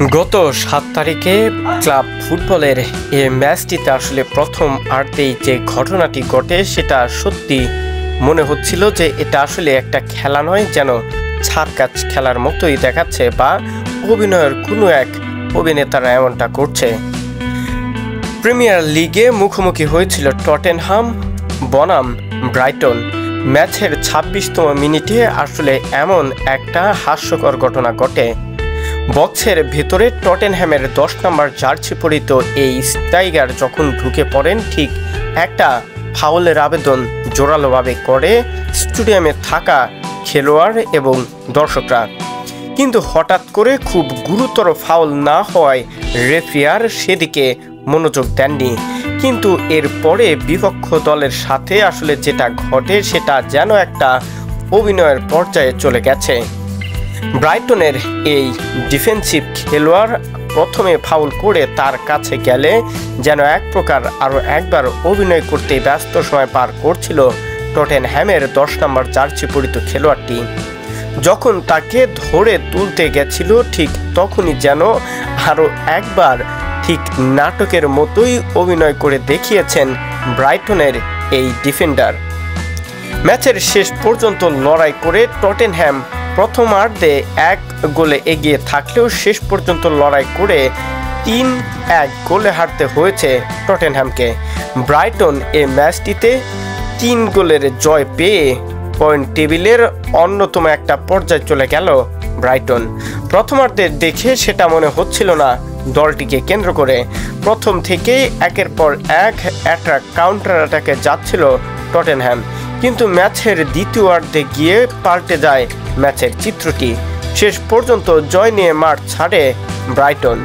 গত ৭ তারিখে ক্লাব ফুটবলের এই ম্যাচটিতে আসলে প্রথম আর্ধেই যে ঘটনাটি ঘটে সেটা সত্যি মনে হচ্ছিল যে এটা আসলে একটা খেলা নয়, যেন ছারকাছ খেলার মতোই দেখাচ্ছে বা অভিনয়ের কোনো এক অভিনেতারা এমনটা করছে। প্রিমিয়ার লিগে মুখোমুখি হয়েছিল টটেনহাম বনাম ব্রাইটন। ম্যাচের ২৬তম মিনিটে আসলে এমন একটা হাস্যকর ঘটনা ঘটে। বক্সের ভেতরে টটেনহ্যামের ১০ নম্বর জার্সি পরিত এই স্ট্রাইকার যখন ঢুকে পড়েন, ঠিক একটা ফাউলের আবেদন জোরালোভাবে করে স্টেডিয়ামে থাকা খেলোয়াড় এবং দর্শকরা। কিন্তু হঠাৎ করে খুব গুরুতর ফাউল না হওয়ায় রেফারি সেদিকে মনোযোগ দেননি। কিন্তু এরপরে বিপক্ষ দলের সাথে আসলে যেটা ঘটে সেটা যেন একটা অভিনয়ের পর্যায়ে চলে গেছে। ব্রাইটনের এই ডিফেন্সিভ খেলোয়াড় প্রথমে ফাউল করে তার কাছে গেলে যেন এক প্রকার আরও একবার অভিনয় করতে ব্যস্ত সময় পার করছিল টটেনহ্যামের ১০ নম্বর জার্সি পরিত খেলোয়াড়টি। যখন তাকে ধরে তুলতে গেছিল ঠিক তখনই যেন আরও একবার ঠিক নাটকের মতোই অভিনয় করে দেখিয়েছেন ব্রাইটনের এই ডিফেন্ডার। ম্যাচের শেষ পর্যন্ত লড়াই করে টটেনহ্যাম প্রথম আর্ধে ১ গোলে এগিয়ে থাকলেও শেষ পর্যন্ত লড়াই করে ৩-১ গোলে হারতে হয়েছে টটেনহ্যামকে। ব্রাইটন এই ম্যাচটিতে ৩ গোলের জয় পেয়ে পয়েন্ট টেবিলের অন্যতম একটা পর্যায়ে চলে গেল ব্রাইটন। প্রথমার্ধে দেখে সেটা মনে হচ্ছিল না দলটিকে কেন্দ্র করে। প্রথম থেকেই একের পর এক কাউন্টার অ্যাটাকে যাচ্ছিল টটেনহ্যাম, কিন্তু ম্যাচের দ্বিতীয়ার্ধে গিয়ে পাল্টে যায় ম্যাচের চিত্রটি। শেষ পর্যন্ত জয় নিয়ে মাঠ ছাড়ে ব্রাইটন।